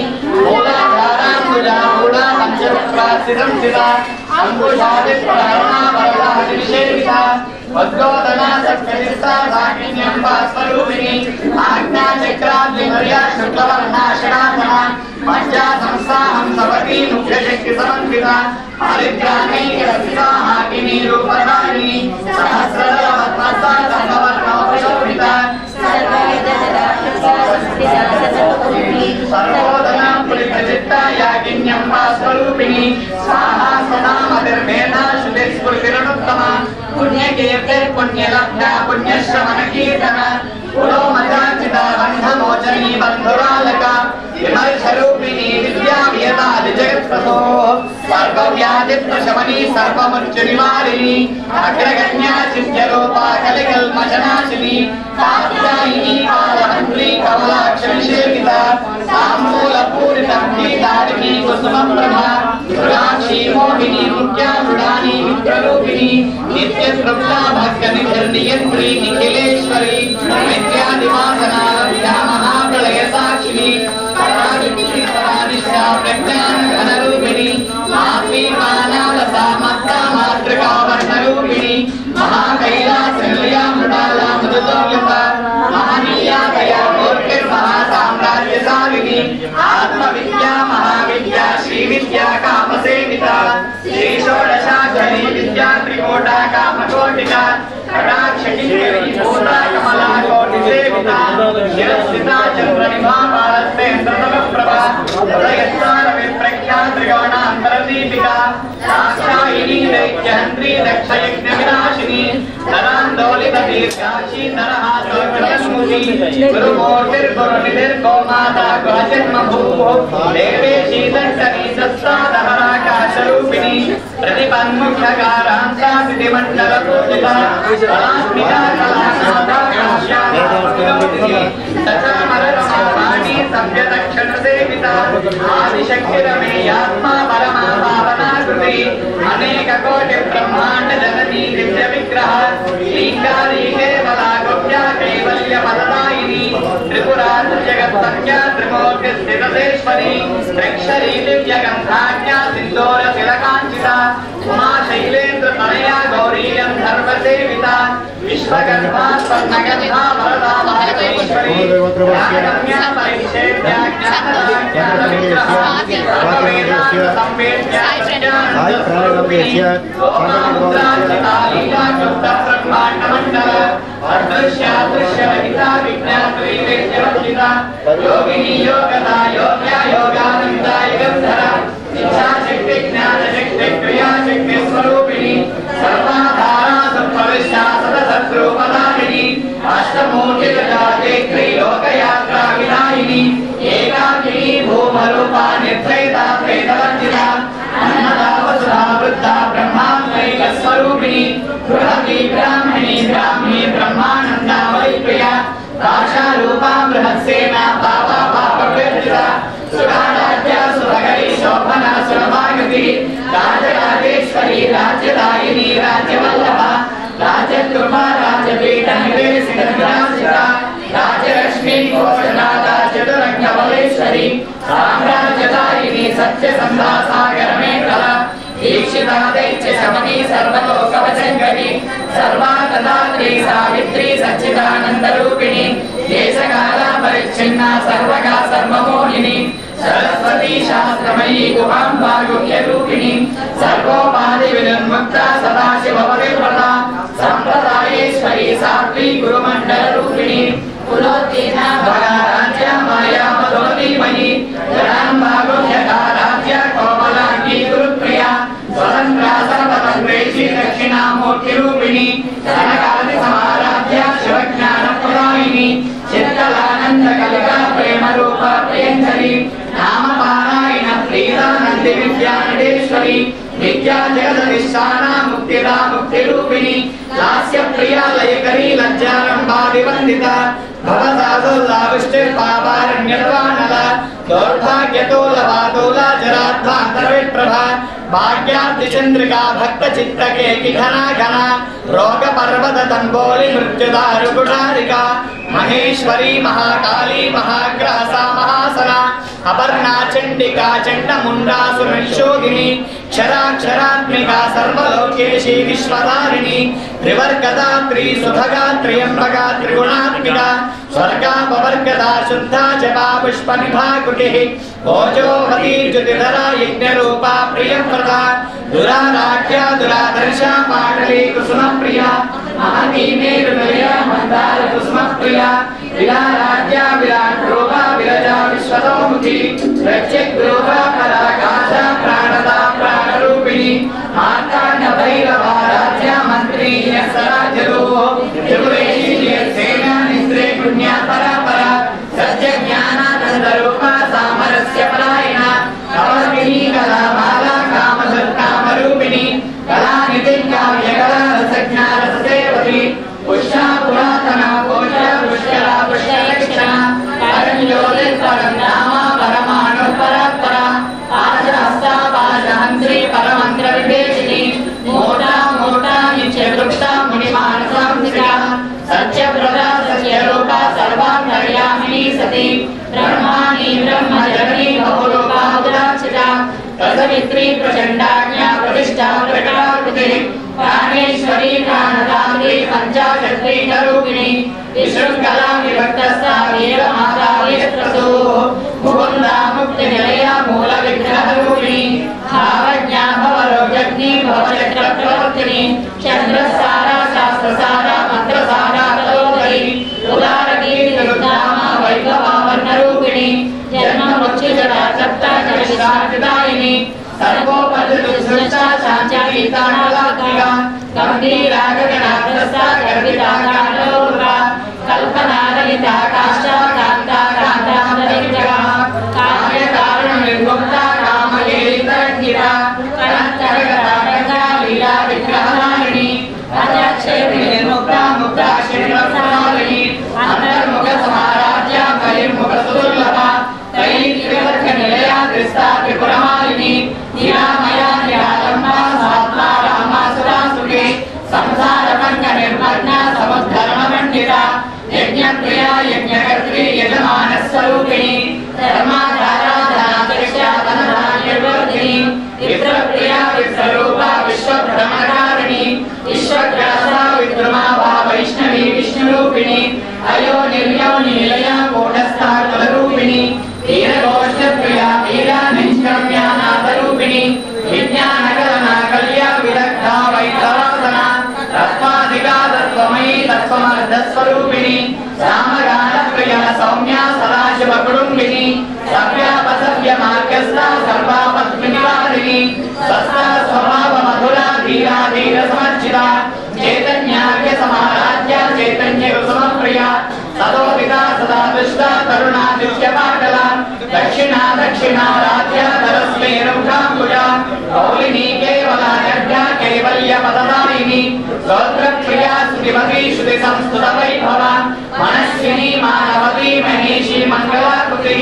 मूलाधाराम्बुजा मूला पञ्चवक्त्रास्थितंसिता अंकुशादिप्रहरणा वरदाहतिनिषेविता वद्गोदना सत्कनिष्ठा साकिन्यं भास्वरूपिणी आज्ञाचक्राद्विमर्या शुक्लवर्णा शनासना मज्जा संस्थाहं सपती मुख्यशक्ति समन्विता हरिद्राणैकरसिता हाकिनी रूपधारिणी सहस्रदल पद्मसा सर्ववर्णोपशोभिता सर्वोदना पुलितचित्ता याकिन्यं भास्वरूपिणी स्वाहा सदामतिर्मेधा शुभिस्फुटिरनुत्तमा पुण्यकीर्तिर्पुण्यलब्धा पुण्यश्रवणकीर्तन पुरोमजाचिता बन्धमोचनी बन्धुरालका विमर्शरूपिणी विद्यावियतादिजगत्प्रभो सर्वव्याधिप्रशमनी सर्वमृत्युनिवारिणी अग्रगण्या चिन्त्यरूपा कलिकल्मषनाशिनी कात्यायिनी पालमन्त्री कमलाक्षविषेविता ताम्बूलपूरितं गीतारिणी कुसुमप्रभा दुराक्षी मोहिनी मुख्यासुडानी मित्ररूपिणी नित्यतृप्ता भक्तनिधिर्नियन्त्री निखिलेश्वरी नित्यादिवासना लब्धा महाप्रलयसाक्षिणी परानिष्ठा प्रज्ञानघनरूपिणी मातृमानालसा मत्ता मातृका वर्णरूपिणी महाकैलासनिलया मृडाला मृदुतोल्यता महनीया दया मूर्तिर्महासाम्राज्यसारिणी आत्मविद्या महाविद्या श्रीविद्या कामसेविता श्रीषोडशाक्षरी विद्या त्रिकोटा कामकोटिका कटाक्षकिङ्करी भूता कमला कोटिसेविता शिरस्थिता चन्द्रनिभा भारतेन्द्रनवप्रभा हृदयस्तार विप्रख्या त्रिकोणान्तरदीपिका साक्षायिनी दैत्यहन्त्री दक्षयज्ञविनाशिनी नरान्दोलितदीर्घाक्षी नरहासोऽग्रतस्मुती गुरुमूर्तिर्गुरुनिधिर्गोमाता गुहजन्मभूः देवेशी दण्डनी सत्सादहराकाशरूपिणी प्रतिपन्मुख्यकारान्ता सिद्धिमण्डलपूजिता कलात्मिका कलानादा काश्यामि तचामररमावाणी संव्यदक्षणसेविता आदिशक्तिरमेयात्मा परमा पावनाकृति अनेककोटिब्रह्माण्ड जननी दिव्यविग्रह लीङ्गारी केवला गोप्या कैवल्यपददायिनी त्रिपुरा जगत्संज्ञा त्रिमूर्तिस्थितसेश्वरी त्रिक्षरी दिव्यगन्धाज्ञा सिन्दूरतिलकाञ्चिता उमा शैलेन्द्रतनया गौरी गन्धर्वसेविता विश्वकर्मा स्वर्णगन्धा वरदा महतेश्वरी रागम्या परिच्छेद्या ज्ञानविग्रहा सर्ववेदान्तसंवेद्या प्रज्ञानन्दस्वरूपिणी लोकामुद्रार्चिता लीलाकृतब्रह्माण्डमण्डल अदृश्यादृश्यरहिता विज्ञानद्वैवेद्यवर्जिता योगिनी योगदा योग्या योगानन्दा युगन्धरा इच्छाशक्ति ज्ञानशक्ति क्रियाशक्ति स्वरूपिणी सर्वाधारा संप्रविष्टा सतशत्रुपदायिनी अष्टमूर्तिगजाते त्रैलोकयात्रा विनायिनी एकाकिनी भूमरूपा निर्भयता प्रेतवर्जिता अन्नदा वसुधा वृद्धा ब्रह्मात्मैकस्वरूपिणी बृहती ब्राह्मणी ब्राह्मी ब्रह्मानन्दा वैप्रिया दाशारू रूपा बृहत्सेना पापा पापवर्जिता सुराराध्या सुभगरी शोभना सुरभागति राजराजेश्वरी राज्यदायिनी राज्यवल्लभा राजकृपा राजपीठ निवेशिता राजलक्ष्मी घोषणादा चतुरंगबलेश्वरी साम्राज्यदायिनी सत्यसंधा सागरमेखला दीक्षिता दैत्य शमनी सर्वलोकवचंकरी सर्वाकदात्री सावित्री सच्चिदानंदरूपिणी देशकाला परिच्छिन्ना सर्वगा सर्वमोहिनी सरस्वती शास्त्रमयी गुहाम्बा गुह्यरूपिणी सर्वोपाधि विनिर्मुक्ता सदाशिवपरिव्रता संप्रदायेश्वरी सात्वी गुरुमण्डलरूपिणी कुलोत्तीर्णा भगाराज्या माया मदोदीमयी जनाम्बा गुह्यका राज्या कोमलांगी गुरुप्रिया स्वतंत्रा सर्वतन्त्रेशी दक्षिणामूर्तिरूपिणी धनकादि समाराध्या शिवज्ञानप्रदायिनी चित्तलानंद कलिका प्रेम रूपा प्रियंकरी नाम पारायण प्रीतानंद विद्यानडेश्वरी विद्या जगदधिष्ठाना मुक्तिदा मुक्तिरूपिणी लास्य प्रिया लयकरी लज्जारंभादिवंदिता भवसाधुर्लाविष्टिर्पावारण्यर्वाणला दौर्भाग्यतोलवातोला जराध्वान्तरविप्रभा भाग्याब्धिचन्द्रिका भक्तचित्तके घना घना रोगपर्वत तंबोली मृत्युदारुकुटारिका महेश्वरी महाकाली महाग्रहसा महासना अपर्णा चंडिका चंडमुंडा सुरक्षोगिनी क्षराक्षरात्मिका सर्वलोकेशी विश्वधारिणी त्रिवर्गदा त्रिसुभगा त्र्यंबका त्रिगुणात्मिका स्वर्गापवर्गदा शुद्धा जपा पुष्पनिभा कुटिः ओजोवती ज्योतिधरा यज्ञरूपा प्रियप्रदा दुराराध्या दुरादर्शा पाटली कुसुमप्रिया महती मेरुदया मंदार कुसुमप्रिया विराराध्या विराट रूपा विरजा विश्वतोमुखी प्रत्यग्रूपा पराकाशा प्राणदा प्राणरूपिणी मार्ताण्ड भैरवा राज्या मंत्री सराजरूप त्रिपुरेशी सेना निस्त्रे पुण्या परापरा सत्य ज्ञानानंद रूपा सामरस्य परायणा कमलगिनी कला माला कामरूपिणी कला निधि काव्य कला रसज्ञा रससेवती पुष्टा पुरातना कोशा पुष्करा पुष्कलक्षणा परंज्योतिः परंधामा परमाणु परात्परा आजहस्ता पाशहंत्री परमंत्र विदेशिनी मोटा मोटा नित्यवृत्ता मुनिमानसांसिका सत्यप्रदा सत्यरूपा सर्वान्तर्यामिनी सती ब्रह्माणी ब्रह्मजननी बहुरूपा उदाचिता तदवित्री प्रचंडाज्ञा प्रतिष्ठा प्रकटाकृति प्राणेश्वरी प्राणदात्री पंचाशक्ति रूपिणी विशृंखला विभक्तस्था वीरमाता वीरप्रसू मुकुंदा मुक्ति निलया मूल विग्रह रूपिणी भावज्ञा भवरोगग्नि भवचक्रप्रवर्तिनी चंद्रसारा शास्त्रसारा मंत्रसारा तलोदरी उदारकीर्तिरुद्धामा वैभवावर्णरूपिणी जन्म मृत्यु जरा सप्ता जगदायिनी सर्वोपदुष्टा शांत्यगीतानालात्मिका गंभीरागगणाग्रस्ता गर्भितागानलोका कल्पनारहिता काष्ठा कांता कांतामलिका काव्यकारण निर्मुक्ता कामयेतरंगिता कणन्तरगतारंगा लीला विग्रहधारिणी अजक्षेत्र निर्मुक्ता मुक्ता श्रीरसनालिनी अंतर्मुख समाराध्या बहिर्मुख सुदुर्लभा त्रैत्रिवर्ग निलया दृष्टा त्रिपुरमालिनी निरामया निरालंबा सात्मा रामा सुरासुके संसार पंक निर्मग्ना समुद्धर्म मंडिता यज्ञप्रिया यज्ञकर्त्री यजमान स्वरूपिणी धर्माधारा धनाध्यक्षा धनधान्यवर्धिनी विप्रप्रिया विप्ररूपा विश्वभ्रमकारिणी विश्वग्रासा विद्रुमा वा वैष्णवी विष्णुरूपिणी अयो निर्योनि निलया कूटस्था कुलरूपिणी वीरगोष्ठप्रिया वीरा निष्कर्म्यानाथरूपिणी विज्ञानकलना कल्या विदग्धा वैद्यवासना तत्त्वाधिका तत्त्वमयी तत्त्वमर्धस्वरूपिणी सामगानप्रिया सौम्या सदाशिवकुटुम्बिनी सव्यापसव्यमार्गस्था सर्वापद्विनिवारिणी स्वस्था स्वभावमधुरा धीरा धीरसमर्चिता चैतन्यार्घ्य समाराध्या चैतन्यकुसुमप्रिया सदोदिता सदा दृष्टा करुणादित्यपाटला दक्षिणा दक्षिणाराध्या धरस्मेरुमुखाम्बुजा कौलिनी केवलायध्या कैवल्यपददायिनी स्तोत्रप्रिया श्रीमती श्रुति संस्तुत वैभव मनस्विनी मानवती महेशी मंगलाकृति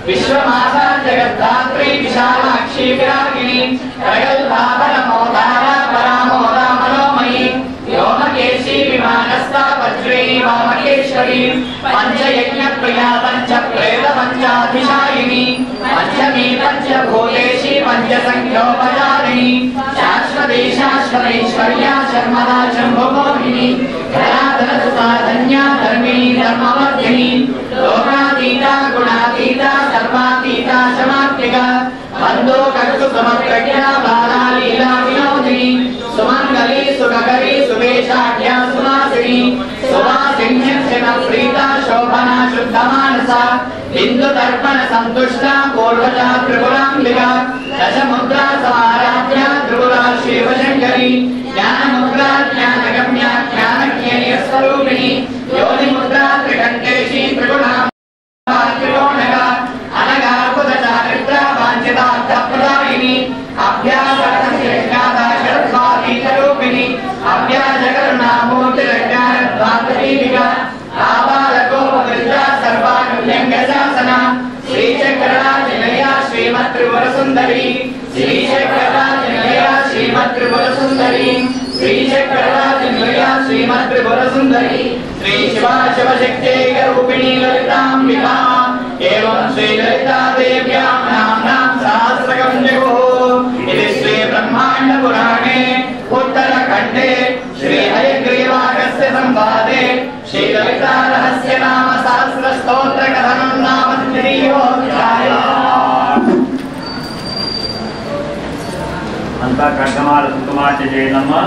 विश्वमाता जगद्धात्री विशालाक्षी विरागिनी त्रयल्भावन मोदारा परामोदा मनोमयी व्योमकेशी विमानस्था वज्रेणी वामकेश्वरी पंचयज्ञ प्रिया पंच प्रेत पंचाधिशायिनी पंचमी पंचभूतेशी पंचसंख्योपचारिणी शाश्वती शाश्वतेश्वर्या शर्मदा शंभुमोहिनी धराधरसुता धन्या धर्मिणी धर्मवर्धिनी लोकातीता गुणातीता सर्वातीता समाप्तिका बंधो कर्तु समप्रज्ञा बाला लीला विनोदिनी सुमंगली सुखकरी सुवेशाढ्या सुनासिनी सुवासिन्यक्षण प्रीता शोभना शुद्धमानसा बिंदु दर्पण संतुष्टा पूर्वजा त्रिपुरांबिका दशमुद्रा समाराध्या त्रिपुरा शिवशंकरी ज्ञानमुद्रा ज्ञानगम्या ज्ञानज्ञेय स्वरूपिणी योनिमुद्रा त्रिकंठेशी त्रिगुणा त्रिकोणगा अनगा कुदचारित्रा वाञ्छितार्थप्रदायिनी अभ्यासकर्मज्ञाता शरद्भागीतरूपिणी अभ्यासकरुणामूर्तिरज्ञानद्वान्तदीपिका आबालकोपदृष्टा सर्वानुल्यङ्गशासना श्रीचक्रराजनिलया श्रीमत्त्रिपुरसुन्दरी श्रीचक्रराजनिलया श्रीमत्त्रिपुरसुन्दरी श्रीचक्रराजनिलया श्रीमत्त्रिपुरसुन्दरी श्री शिवा शिवशक्त्यैकरूपिणी ललिताम्बिका एवं श्री ललिता देव्यां नाम्नां सहस्रकं जगुः इति श्री ब्रह्माण्ड पुराणे उत्तरखण्डे श्री हयग्रीवागस्य संवादे श्री ललिता रहस्य नाम सहस्र स्तोत्र कथनं नाम तृतीयोऽध्यायः अंता कर्तमाल सुकुमार जय नमः।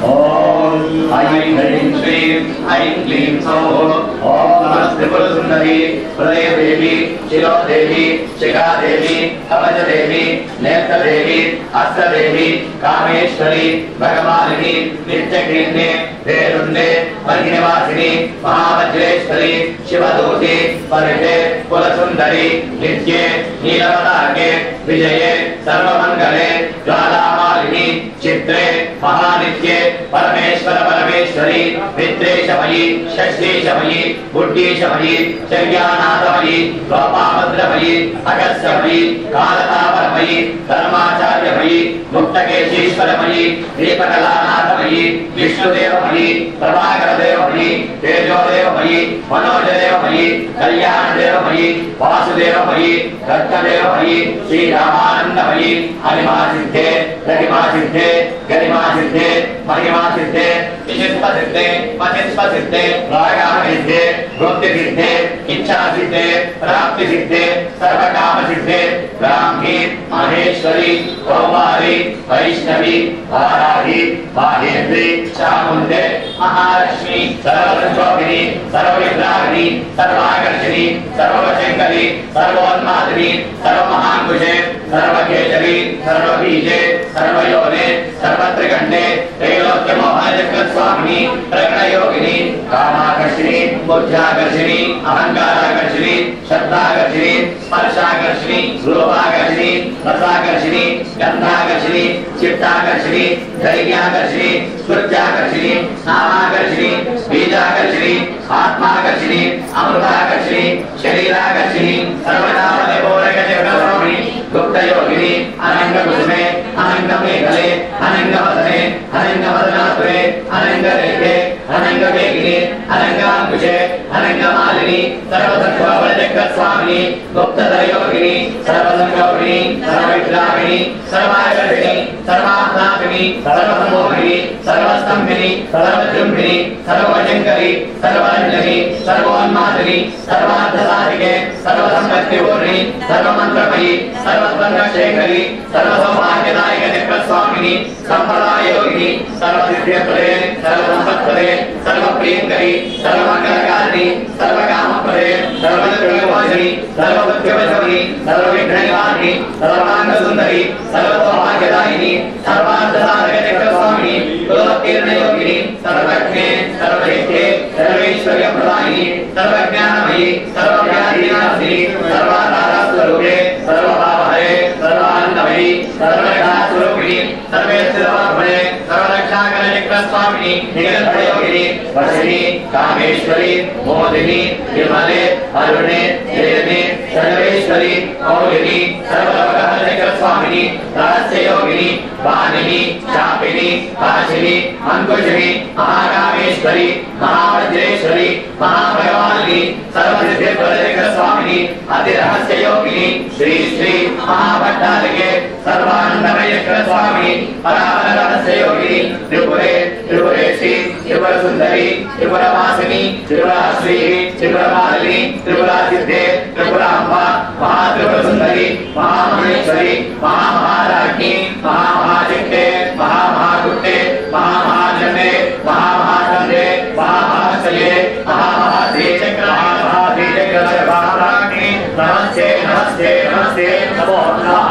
ओम ऐं ह्रीं श्रीं ऐं क्लीं सौः ओम त्रिपुरसुन्दरी हृदयदेवी शिरोदेवी शिखादेवी कवचदेवी नेत्रदेवी हस्तदेवी कामेश्वरी भगवानिनी नित्यकीर्णे वेरुण्डे परिनिवासिनी महावज्रेश्वरी शिवदूती परिते कुलसुन्दरी नित्ये नीलपताके विजये सर्वमङ्गले ज्वालामालिनी चित्रे महानित्ये परमेश्वर परमेश्वरी विद्रेशमयी षष्ठीशमयी बुद्धीशमयी चर्यानाथमयी लोपाभद्रमयी अगस्त्यमयी कालतापरमयी धर्माचार्यमयी मुक्तकेशीश्वरमयी दीपकलानाथमयी विष्णुदेवमयी प्रभाकरदेवमयी तेजोदेवमयी मनोजदेवमयी कल्याणदेवमयी वासुदेवमयी दत्तदेवमयी श्रीरामानन्दमयी हरिमासिद्धे गरिमासिद्धे गरिमासिद्धे महिमासिद्धे विशिष्टसिद्धे मचिष्पसिद्धे रागामसिद्धे भक्तिसिद्धे इच्छासिद्धे प्राप्तिसिद्धे सर्वकामसिद्धे ब्राह्मी महेश्वरी कौमारी वैष्णवी वाराही माहेन्द्री चामुण्डे महालक्ष्मी सर्वसंशोभिनी सर्वविद्राहिणी सर्वाकर्षिणी सर्ववशङ्करी सर्वोन्मादिनी सर्वमहाङ्कुशे सर्वकेशरी सर्वबीजे सर्वयोने सर्वत्रिकण्डे त्रैलोक्यमोहनजगत्स्वामिनी प्रगणयोगिनी कामाकर्षिणी बुद्ध्याकर्षिणी अहङ्काराकर्षिणी श्रद्धाकर्षिणी स्पर्शाकर्षिणी रूपाकर्षिणी रसाकर्षिणी गन्धाकर्षिणी चित्ताकर्षिणी धैर्याकर्षिणी स्फूर्त्याकर्षिणी नामाकर्षिणी बीजाकर्षिणी आत्माकर्षिणी अमृताकर्षिणी शरीराकर्षिणी सर्वनामनिपूरकजगत्स्वामिनी गुप्तयोगिनी अनङ्गकुसुमे अनङ्गमेखले अनङ्गवदने अनङ्गवदनात्वे अनङ्गरेखे अनङ्गवेगिनी अनङ्गाङ्कुशे अनङ्गमालिनी सर्वसंख्योबलजगत्स्वामिनी गुप्तधरयोगिनी सर्वसंगौरिणी सर्वविद्राविणी सर्वाकर्षिणी सर्वाह्लादिनी सर्वसमोहिनी सर्वस्तम्भिनी सर्वजृम्भिनी सर्ववशङ्करी सर्वरञ्जनी सर्वोन्मादिनी सर्वार्थसाधिके सर्वसम्पत्तिपूर्णी सर्वमन्त्रमयी सर्वस्वर्णशेखरी सर्वसौभाग्यदायक जगत्स्वामिनी सम्प्रदाययोगिनी सर्वसिद्ध्यप्रदे सर्वसम्पत्प्रदे सर्वप्रियङ्करी सर्वमङ्गलकारिणी सर्वकामप्रदे सर्वनिर्विघ्नवासिनी सर्वबुद्धिवशनी सर्वविघ्ननिवारिणी सर्वाङ्गसुन्दरी सर्वसौभाग्यदायिनी सर्वार्थसाधक जगत्स्वामिनी कुलोत्तीर्णयोगिनी सर्वज्ञे सर्वशक्ते सर्वैश्वर्यप्रदायिनी सर्वज्ञानमयी सर्वव्याधिनाशिनी सर्वाधारस्वरूपे सर्वभावहरे सर्वानन्दमयी सर्वरक्षास्वरूपिणी सर्वेश्वरवाग्मणे सर्वरक्षाकरे स्वामिनी निगलयोगिनी वसिनी कामेश्वरी मोदिनी विमले अरुणे देवी सर्वेश्वरी मौलिनी सर्वलोकहरिकर स्वामिनी रहस्य योगिनी वाणिनी चापिनी काशिनी अंकुशिनी महाकामेश्वरी महावज्रेश्वरी महाभगवानी सर्वसिद्धिप्रदकर स्वामिनी अतिरहस्य योगिनी श्री श्री महाभट्टारिके सर्वानंदमयकर स्वामिनी परावरहस्य योगिनी त्रिपुरे त्रिपुरेशी त्रिपुर सुंदरी त्रिपुरवासिनी त्रिपुराश्री त्रिपुरमालिनी त्रिपुरासिद्धे त्रिपुरांबा महात्रिपुर सुंदरी महामहेश्वरी महामहाराज्ञी महामहाशक्ते महामहागुप्ते महामहाजने महामहाचंद्रे महामहाशये महामहाश्रीचक्र महामहाश्रीचक्र महाराज्ञी नमस्ते नमस्ते नमस्ते नमो नमः।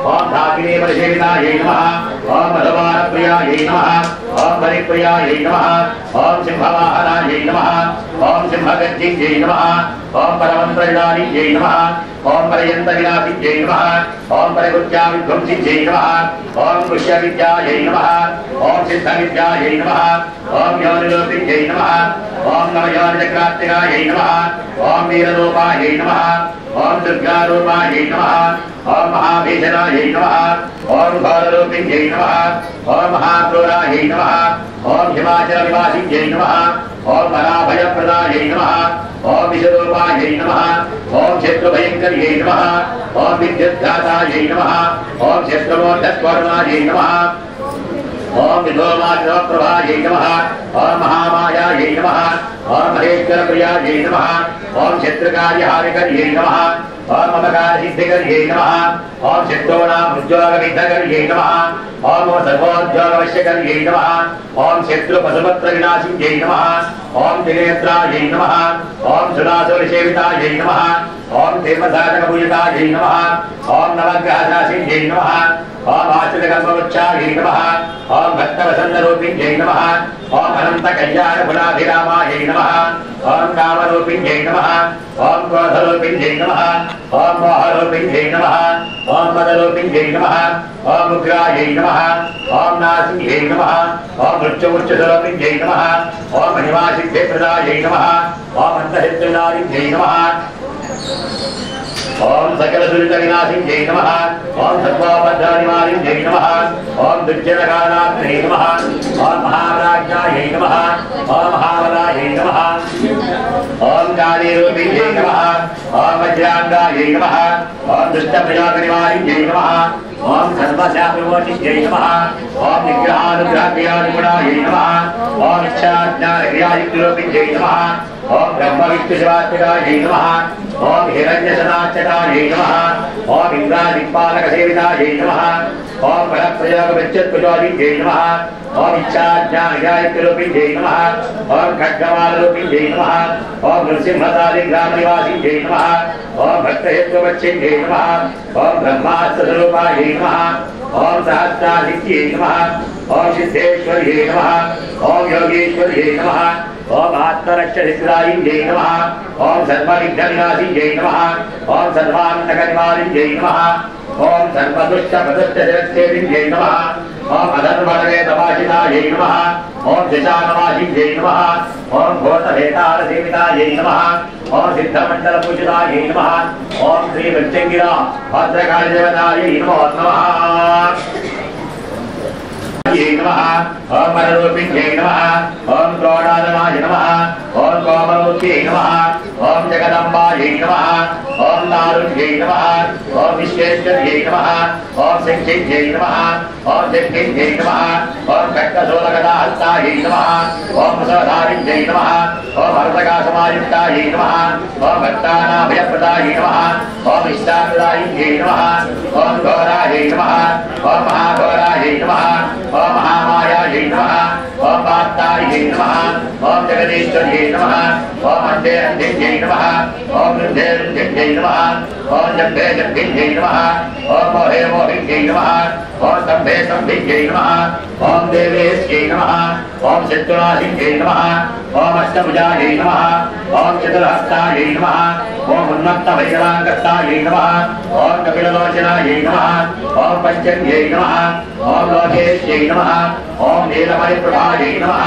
ओम धाकिनी परिसेवितायै नमः। ओम मधुमानप्रियायै नमः। ओम बलिप्रियायै नमः। ओम सिंहवाहनायै नमः। ओम सिंहगर्जिन्यै नमः। ओम परमन्त्रविदानियै नमः। ओम पर्यन्तविनाशिन्यै नमः। ओम परिगुज्याविध्वंसिन्यै नमः। ओम पुष्यविद्यायै नमः। ओम सिद्धविद्यायै नमः। ओम योनिरूपिण्यै नमः। ओम नवयोनिचक्रात्मिकायै नमः। ओम वीररूपायै नमः। ओम दुर्गारूपायै नमः। ओम महाभीषणायै नमः। ओम घोररूपिण्यै नमः। ओम महाक्रूरायै नमः। ओम हिमाचलनिवासिन्यै नमः। ओम महाभयप्रदायै नमः। ओम विषरूपायै नमः। ओम शत्रुभयङ्कर्यै नमः। ओम विद्युद्घातायै नमः। ओम शत्रुमोर्धत्वर्णायै नमः। ओम विधोमात्रप्रभायै नमः। ओम महामायायै नमः। ओम महेश्वरप्रियायै नमः। ओम शत्रुकार्यहारिकर्यै नमः। ओम ममकारसिद्धिकर्यै नमः। ओम शत्रूणामुद्योगविद्धकर्यै नमः। ओम सर्वोद्योगवश्यकर्यै नमः। ओम शत्रुपशुपत्रविनाशिन्यै नमः। ओम त्रिनेत्रायै नमः। ओम सुरासुरसेवितायै नमः। ओम धर्मसाधकपूजितायै नमः। ओम नवग्रहशासिन्यै नमः। ओम आश्रितकल्पवृक्षायै नमः। ओम भक्तवसन्तरूपिण्यै नमः। ओम अनन्तकल्याणफलाभिरामायै नमः। ओम कामरूपिण्यै नमः। ओम क्रोधरूपिण्यै नमः। ओम मोहरूपिण्यै नमः। ओम मदरूपिण्यै नमः। ओम उग्रायै नमः। ओम नासिन्यै नमः। ओम मृत्युमुच्चस्वरूपिण्यै नमः। ओम महिमासिद्धिप्रदायै नमः। ओम अन्तहितविनाशिन्यै नमः। ओम सकलसुरितविनाशिन्यै नमः। ओम सर्वोपद्रवनिवारिण्यै नमः। ओम दुर्जनकालात्मने नमः। ओम महाराज्ञायै नमः। ओम महाबलायै नमः। ओम कालीरूपिण्यै नमः। ओम वज्राङ्गायै नमः। ओम दुष्टप्रयोगनिवारिण्यै नमः। ओम सर्वशापविमोचिन्यै नमः। ओम निग्रहानुग्रहक्रियानिपुणायै नमः। ओम इच्छाज्ञानक्रियायुक्तरूपिण्यै नमः। ओम ब्रह्मविष्णुशिवात्मिकायै नमः। ओम हिरण्यसदाच्यतायै नमः। ओम इन्द्रादिक्पालकसेवितायै नमः। ओम परप्रयोगविच्युत्प्रचोदिन्यै नमः। ओम इच्छाज्ञानक्रियायुक्तरूपिण्यै नमः। ओम खड्गमालरूपिण्यै नमः। ओम नृसिंहसादिग्रामनिवासिन्यै नमः। ओम भक्तहेत्ववच्छिन्यै नमः। ओम ब्रह्मास्त्रस्वरूपायै नमः। ओम सहस्रादित्यै नमः। ओम सिद्धेश्वर्यै नमः। ओम योगेश्वर्यै नमः। ओम आत्मरक्षसिद्धायै नमः। ओम सर्वविघ्नविनाशिन्यै नमः। ओम सर्वान्तकनिवारिण्यै नमः। ओम सर्वदुष्टप्रदुष्टजगत्सेविन्यै नमः। ओम अधर्मणवेदवासितायै नमः। ओम दिशानवासिन्यै नमः। ओम भूतभेतारसेवितायै नमः। ओम सिद्धमण्डलपूजितायै नमः। ओम श्रीवृत्यङ्गिरा भद्रकालीदेवतायै नमो नमः। नमः। ओम पररूपिण्यै नमः। ओम गौणाधनाय नमः। ओम कोमलमूर्त्यै नमः। ओम जगदम्बायै नमः। ओम नारुण्यै नमः। ओम विश्वेश्वर्यै नमः। ओम सिंहिन्यै नमः। ओम सिद्धिन्यै नमः। ओम खड्गशूलगदाहस्तायै नमः। ओम मुसलधारिण्यै नमः। ओम हर्षकासमायुक्तायै नमः। ओम भक्तानाभयप्रदायै नमः। ओम इष्टाप्रदायिन्यै नमः। ओम घोरायै नमः। ओम महाघोरायै नमः। ओम महामायायै नमः। ओम वार्तायै नमः। ओम जगदीश्वर्यै नमः। ओम अन्धेरन्धिन्यै नमः। ओम वृद्धेरन्धिन्यै नमः। ओम जम्भे जम्भिन्यै नमः ओम मोहे मोहिन्यै नमः ओम स्तम्भे स्तम्भिन्यै नमः ओम देवेश्यै नमः ओम चतुराशिन्यै नमः ओम अष्टभुजायै नमः ओम चतुर्हस्तायै नमः ओम उन्मत्तभैरवाङ्गस्तायै नमः ओम कपिललोचनायै नमः ओम पंचम्यै नमः ओम लोकेश्यै नमः ओम नीलमणिप्रभायै नमः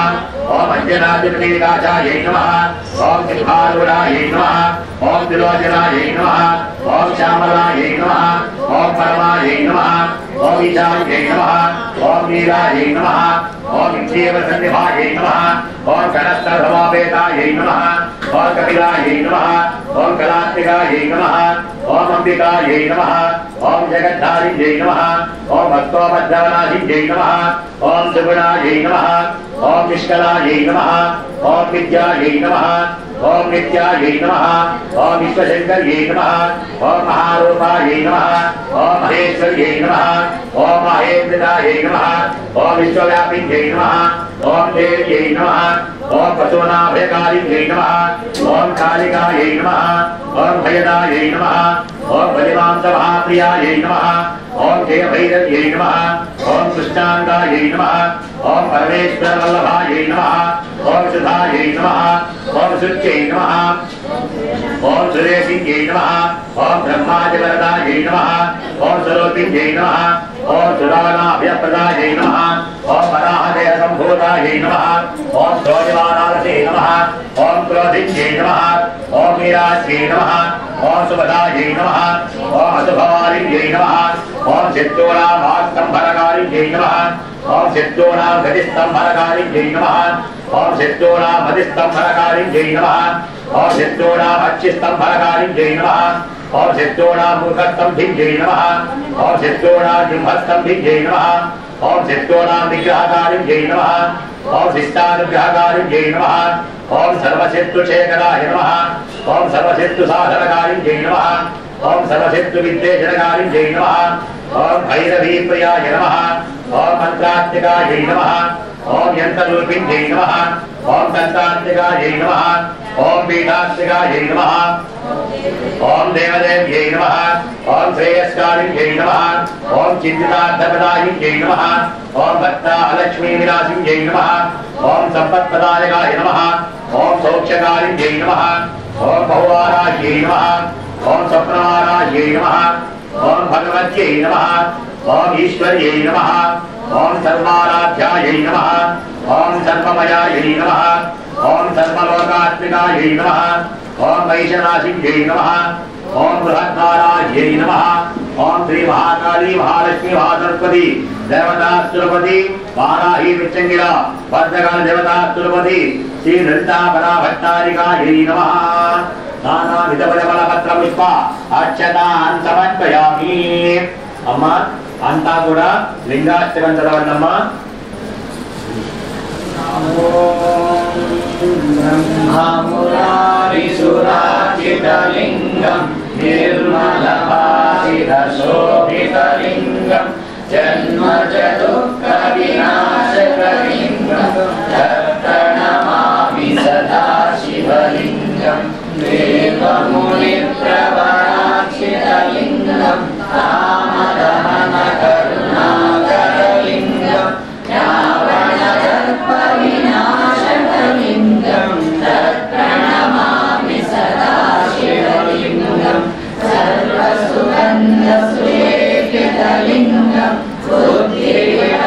ओम अंजनादिप्रतीकाचायै नमः ओम सिंहारूढायै नमः ओम त्रिलोचनायै नमः ओम श्यामलायै नमः ओम परमायै नमः ओम ईशान्यै नमः ओम नीलायै नमः ओम इंद्रियवसन्निभायै नमः ओम गणस्थसमापेतायै नमः ओम कपिलायै नमः ओम कलात्मिकायै नमः ओम अंबिकायै नमः ओम जगद्धारिण्यै नमः ओम भक्तोपद्रवनाशिन्यै नमः ओम सुगुणायै नमः ओम निष्कलायै नमः ओम विद्यायै नमः ओम नित्यायै नमः ओम विश्वशंकर्यै नमः ओम महारूपायै नमः ओम महेश्वर्यै नमः ओम महेन्द्रायै नमः ओम विश्वव्यापिन्यै नमः ओम देव्यै नमः ओम पशूनाभयकारिण्यै नमः ओम कालिकायै नमः ओम भयदायै नमः ओम बलिमांसमहाप्रियायै नमः ओम जयभैरव्यै नमः ओम कृष्णाङ्गायै नमः ओम परमेश्वरवल्लभायै नमः ओम सुधायै नमः ओम सुच्यै नमः ओम सुरेशिन्यै नमः ओम ब्रह्मादिवरदायै नमः ओम स्वरूपिन्यै नमः ओम सुरानाभयप्रदायै नमः ओम वराहदेहसम्भूतायै नमः ओम क्रोधिवानालसे नमः ओम क्रोधिन्यै नमः ओम वीराज्यै नमः ओम सुभदायै नमः ओम अशुभवारिण्यै नमः ओम सिद्धूनामास्तम्भरकारिण्यै नमः ओम सिद्धूनागतिस्तम्भरकारिण्यै नमः ओम सिद्धूनामधिस्तम्भरकारिण्यै नमः ओम सिद्धूनामच्चिस्तम्भरकारिण्यै नमः ओम सिद्धूनामुखस्तम्भिन्यै नमः ओम सिद्धूनाजिह्वस्तम्भिन्यै नमः ओम सिद्धूनाविग्रहकारिण्यै नमः ओम शिष्टानुग्रहकारिण्यै नमः ओम सर्वसिद्धुशेखराय नमः ओम सर्वसिद्धुसाधनकारिण्यै नमः ओम सर्वसिद्धुविद्वेषणकारिण्यै नमः ओम भैरवीप्रियाय नमः ओम मंत्रात्मिकायै नमः ओम यन्त्ररूपिण्यै नमः ओम तन्त्रात्मिकायै नमः ओम पीठात्मिकायै नमः ओम देवदेव्यै नमः ओम श्रेयस्कारिण्यै नमः ओम चिन्तितार्थप्रदायिन्यै नमः ओम भक्तालक्ष्मीविलासिन्यै नमः ओम सम्पत्प्रदायकाय नमः ओम सौख्यकारिण्यै नमः ओम बहुवाराह्यै नमः ओम स्वप्नवाराह्यै नमः ओम भगवत्यै नमः ओम ईश्वर्यै नमः ओम सर्वाराध्यायै नमः ओम सर्वमयायै नमः ओम सर्वलोकात्मिकायै नमः ओम वैशनाशिन्यै नमः ओम बृहद्वाराह्यै नमः ओम श्री महाकाली महालक्ष्मी महासरस्वती देवतास्तुलपति वाराही विच्चंगिला भद्रकाल देवतास्तुलपति श्री ललितापरा भट्टारिकायै नमः नानाविधफलपत्रपुष्प अक्षतान् समर्पयामि अम्मा अंता కూడా లింగాష్టకం చదవండమ్మా ब्रह्मामुरारिसुराचितलिङ्गं निर्मलभासितशोभितलिङ्गं जन्मजदुःखविनाशकलिङ्गं तत्प्रणमामि सदा शिवलिङ्गं देवमुनिप्रवराचितलिङ्गं कामदहनकरुणाकरलिङ्गं रावणदर्पविनाशकलिङ्गं तत्प्रणमामि सदा शिवलिङ्गं सर्वसुगन्धसुलेपितलिङ्गं बुद्धिविनाशकलिङ्गं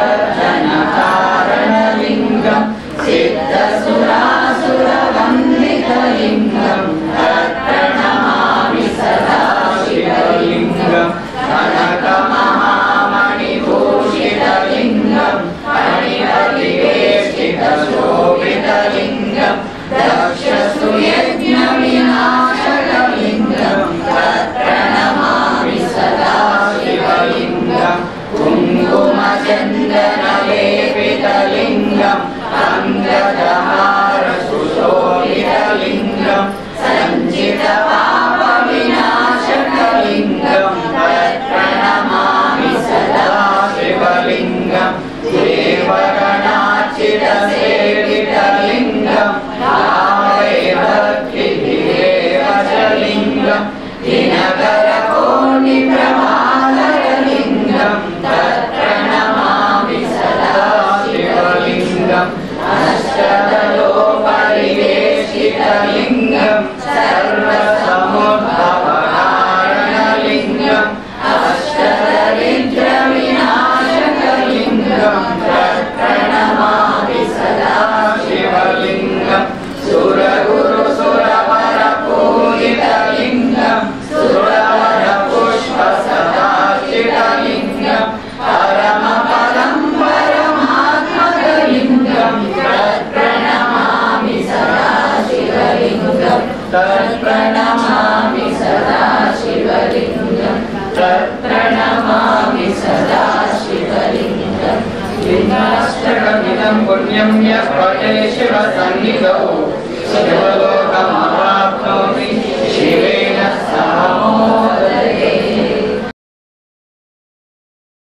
प्रणमामि सदा शिवलिङ्गं प्रणमामि सदा शिवलिङ्गं लिङ्गाष्टकमिदं पुण्यं यः पठे शिवसन्निधौ शिवलोकमाप्नोति